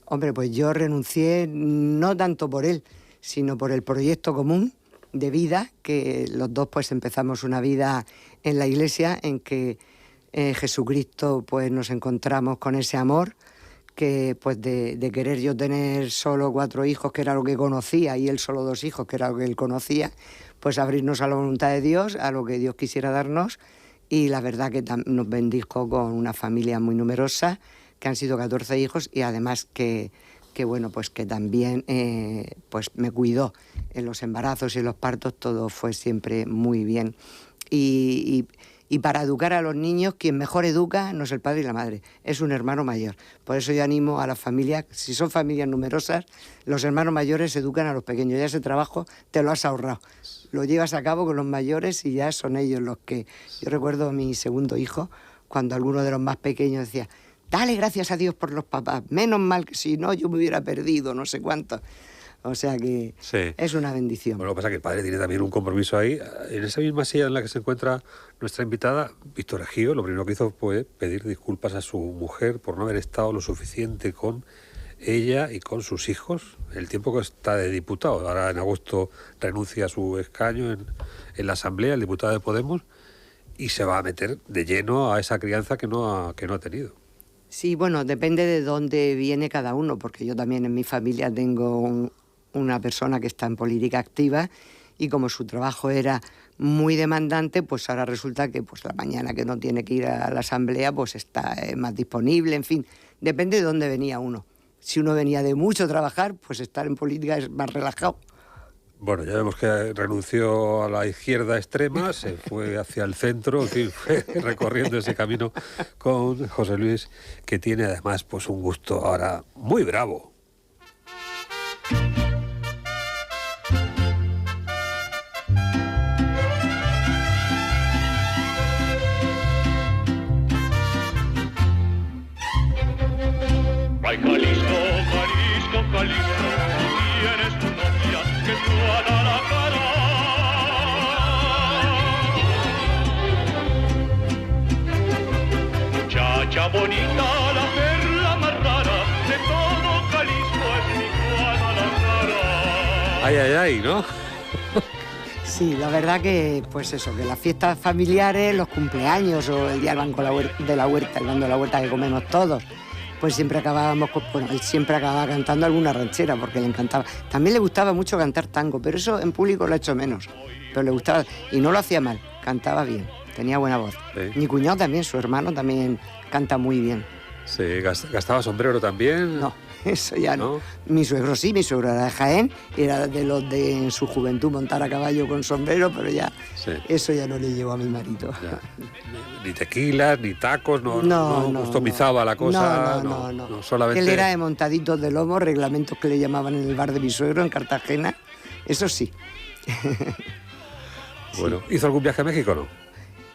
Hombre, pues yo renuncié no tanto por él, sino por el proyecto común de vida, que los dos pues empezamos una vida en la iglesia en que Jesucristo pues nos encontramos con ese amor que pues de querer yo tener solo 4 hijos, que era lo que conocía, y él solo 2 hijos, que era lo que él conocía, pues abrirnos a la voluntad de Dios, a lo que Dios quisiera darnos, y la verdad que nos bendijo con una familia muy numerosa, que han sido 14 hijos, y además que bueno, pues que también pues me cuidó en los embarazos y en los partos, todo fue siempre muy bien. Y para educar a los niños, quien mejor educa no es el padre y la madre, es un hermano mayor. Por eso yo animo a las familias, si son familias numerosas, los hermanos mayores educan a los pequeños. Ya ese trabajo te lo has ahorrado. Lo llevas a cabo con los mayores y ya son ellos los que... Yo recuerdo a mi segundo hijo, cuando alguno de los más pequeños decía: dale gracias a Dios por los papás, menos mal que si no yo me hubiera perdido no sé cuánto. O sea que sí, es una bendición. Bueno, lo que pasa es que el padre tiene también un compromiso ahí. En esa misma silla en la que se encuentra nuestra invitada, Víctor Ejío, lo primero que hizo fue pedir disculpas a su mujer por no haber estado lo suficiente con ella y con sus hijos el tiempo que está de diputado. Ahora en agosto renuncia a su escaño en la Asamblea, el diputado de Podemos, y se va a meter de lleno a esa crianza que no ha tenido. Sí, bueno, depende de dónde viene cada uno, porque yo también en mi familia tengo una persona que está en política activa y como su trabajo era muy demandante, pues ahora resulta que pues la mañana que no tiene que ir a la asamblea, pues está más disponible, en fin, depende de dónde venía uno. Si uno venía de mucho trabajar, pues estar en política es más relajado. Bueno, ya vemos que renunció a la izquierda extrema, se fue hacia el centro, en fin, fue recorriendo ese camino con José Luis, que tiene además pues un gusto ahora muy bravo. Ay, Jalisco, Jalisco, Jalisco, tú tienes tu novia que tú da la cara. Muchacha bonita, la perla más rara de todo Jalisco es mi Guadalajara. Ay, ay, ay, ¿no? Sí, la verdad que, pues eso, que las fiestas familiares, los cumpleaños o el día del banco de la huerta, el bando de la huerta que comemos todos, pues siempre acabábamos, bueno, él siempre acababa cantando alguna ranchera porque le encantaba. También le gustaba mucho cantar tango, pero eso en público lo ha hecho menos. Pero le gustaba, y no lo hacía mal, cantaba bien, tenía buena voz. Sí. Mi cuñado también, su hermano también canta muy bien. Sí, gastaba sombrero también. No, eso ya no. ¿No? Mi suegro sí, mi suegro era de Jaén, era de los de en su juventud montar a caballo con sombrero, pero ya Sí. eso ya no le llevó a mi marido. Ya. Ni tequilas, ni tacos, no customizaba la cosa. No, solamente... Él era de montaditos de lomo, reglamentos que le llamaban en el bar de mi suegro en Cartagena, eso sí. Bueno, ¿hizo algún viaje a México o no?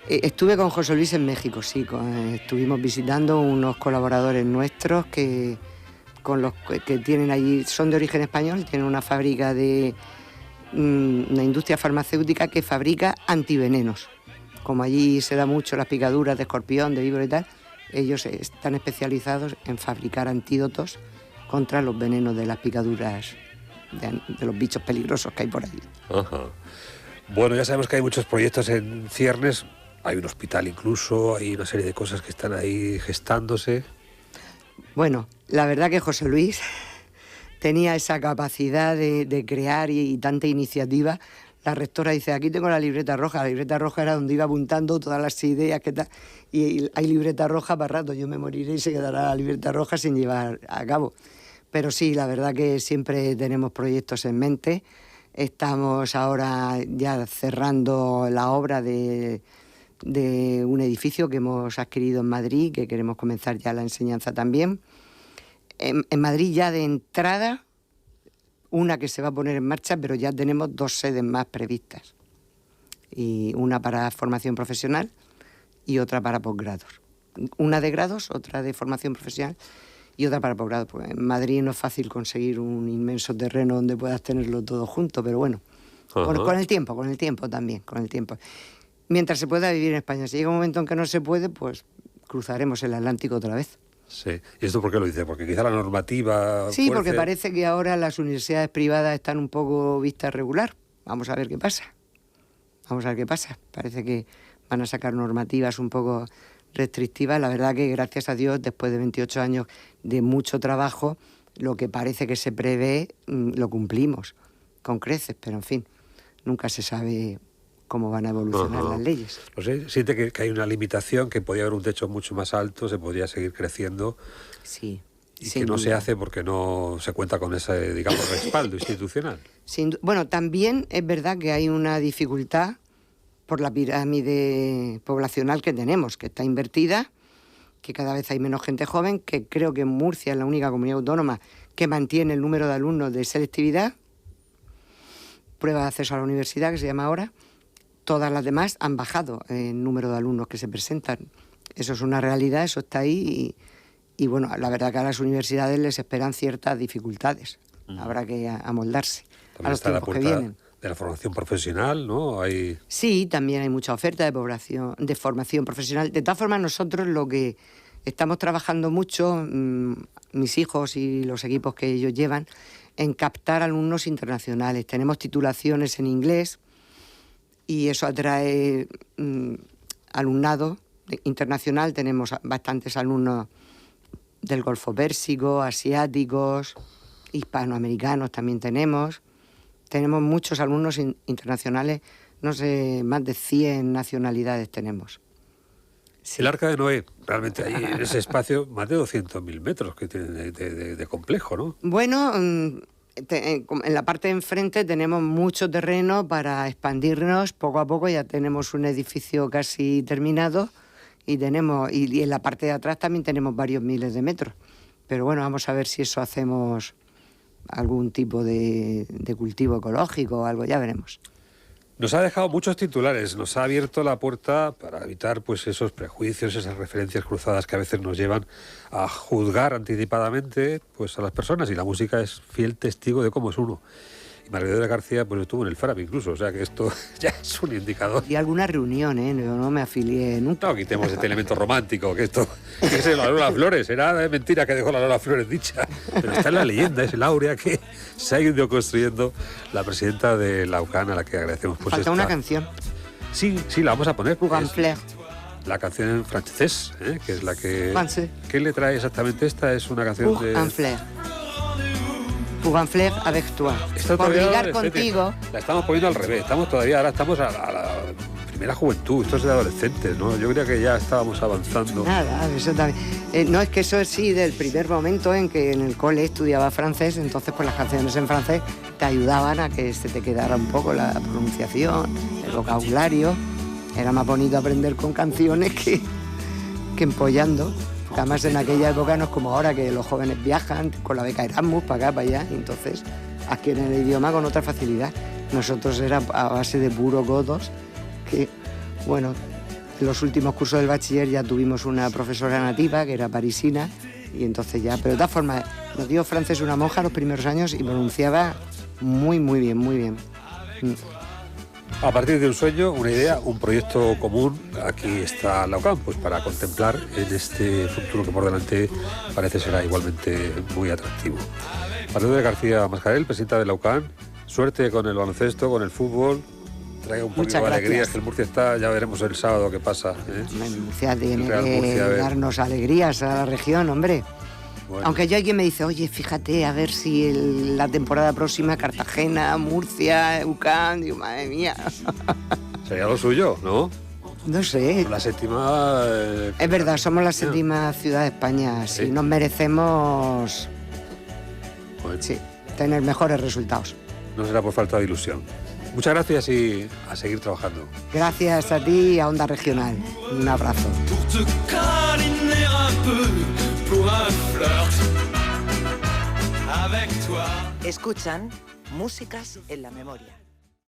Estuve con José Luis en México, sí. Estuvimos visitando unos colaboradores nuestros que tienen allí, son de origen español, tienen una fábrica de una industria farmacéutica que fabrica antivenenos. Como allí se da mucho las picaduras de escorpión, de víbora y tal, ellos están especializados en fabricar antídotos contra los venenos de las picaduras de los bichos peligrosos que hay por allí. Ajá. Bueno, ya sabemos que hay muchos proyectos en ciernes, hay un hospital incluso, hay una serie de cosas que están ahí gestándose. Bueno, la verdad que José Luis tenía esa capacidad de crear y tanta iniciativa. La rectora dice, aquí tengo la libreta roja. La libreta roja era donde iba apuntando todas las ideas que tal. Y hay libreta roja para rato. Yo me moriré y se quedará la libreta roja sin llevar a cabo. Pero sí, la verdad que siempre tenemos proyectos en mente. Estamos ahora ya cerrando la obra de un edificio que hemos adquirido en Madrid, que queremos comenzar ya la enseñanza también. En Madrid ya de entrada, una que se va a poner en marcha, pero ya tenemos 2 sedes más previstas. Y una para formación profesional y otra para posgrados. Una de grados, otra de formación profesional y otra para posgrado. Pues en Madrid no es fácil conseguir un inmenso terreno donde puedas tenerlo todo junto, pero bueno, con el tiempo también, con el tiempo. Mientras se pueda vivir en España. Si llega un momento en que no se puede, pues cruzaremos el Atlántico otra vez. Sí. ¿Y esto por qué lo dice? Porque quizá la normativa... Sí, porque parece que ahora las universidades privadas están un poco vistas regular. Vamos a ver qué pasa. Parece que van a sacar normativas un poco restrictivas. La verdad que, gracias a Dios, después de 28 años de mucho trabajo, lo que parece que se prevé lo cumplimos con creces, pero en fin, nunca se sabe cómo van a evolucionar las leyes. No sé, siente que hay una limitación, que podía haber un techo mucho más alto, se podría seguir creciendo. Sí. Y que no se hace porque no se cuenta con ese, digamos, respaldo institucional. Bueno, también es verdad que hay una dificultad por la pirámide poblacional que tenemos, que está invertida, que cada vez hay menos gente joven, que creo que Murcia es la única comunidad autónoma que mantiene el número de alumnos de selectividad, prueba de acceso a la universidad, que se llama ahora. Todas las demás han bajado el número de alumnos que se presentan. Eso es una realidad, eso está ahí y bueno, la verdad que a las universidades les esperan ciertas dificultades. Habrá que amoldarse a los tiempos que vienen. De la formación profesional, ¿no? Sí, también hay mucha oferta de formación profesional. De todas formas, nosotros lo que estamos trabajando mucho, mis hijos y los equipos que ellos llevan, en captar alumnos internacionales. Tenemos titulaciones en inglés y eso atrae alumnado internacional. Tenemos bastantes alumnos del Golfo Pérsico, asiáticos, hispanoamericanos también tenemos. Tenemos muchos alumnos internacionales no sé, más de 100 nacionalidades tenemos. Sí. El Arca de Noé, realmente ahí en ese espacio, más de 200.000 metros que tiene de complejo, ¿no? Bueno, en la parte de enfrente tenemos mucho terreno para expandirnos poco a poco. Ya tenemos un edificio casi terminado y en la parte de atrás también tenemos varios miles de metros. Pero bueno, vamos a ver si eso hacemos algún tipo de cultivo ecológico o algo, ya veremos. Nos ha dejado muchos titulares, nos ha abierto la puerta para evitar pues esos prejuicios, esas referencias cruzadas que a veces nos llevan a juzgar anticipadamente pues a las personas, y la música es fiel testigo de cómo es uno. Y Margarita García pues estuvo en el FRAP incluso, o sea que esto ya es un indicador. Y alguna reunión, yo no me afilié nunca. No quitemos este elemento romántico, que esto es la Lola Flores, era mentira que dejó la Lola Flores dicha, pero está en la leyenda, es el áurea que se ha ido construyendo la presidenta de la UCAN, a la que agradecemos. Pues falta una canción. Sí, la vamos a poner. Pour un flair. La canción en francés, que es la que... Francés. ¿Qué le trae exactamente esta? Es una canción Pour de... un flair. Pour un flair avec toi. Esto Por todavía, ligar contigo. La estamos poniendo al revés. Ahora estamos a la primera juventud. Esto es de adolescentes, ¿no? Yo creía que ya estábamos avanzando. Nada, eso también. No, es que eso sí, del primer momento en que en el cole estudiaba francés, entonces pues las canciones en francés te ayudaban a que se te quedara un poco la pronunciación, el vocabulario. Era más bonito aprender con canciones que empollando. Además, en aquella época no es como ahora, que los jóvenes viajan con la beca Erasmus para acá, para allá, y entonces adquieren el idioma con otra facilidad. Nosotros era a base de puro godos, que, bueno, en los últimos cursos del bachiller ya tuvimos una profesora nativa, que era parisina, y entonces ya... Pero de todas formas, nos dio francés una monja los primeros años y pronunciaba muy, muy bien, muy bien. A partir de un sueño, una idea, un proyecto común, aquí está la UCAN, pues para contemplar en este futuro que por delante parece será igualmente muy atractivo. Margarita García Mascarell, presidenta de la UCAN, suerte con el baloncesto, con el fútbol, traiga un poquito de alegrías, que el Murcia está, ya veremos el sábado qué pasa. Murcia tiene que darnos alegrías a la región, hombre. Bueno. Aunque yo hay quien me dice, oye, fíjate, a ver si la temporada próxima Cartagena, Murcia, UCAN, digo, madre mía. Sería lo suyo, ¿no? No sé. La séptima... es verdad, somos la séptima ciudad de España. ¿Sí? Si nos merecemos tener mejores resultados. No será por falta de ilusión. Muchas gracias y a seguir trabajando. Gracias a ti y a Onda Regional. Un abrazo. Escuchan Músicas en la Memoria.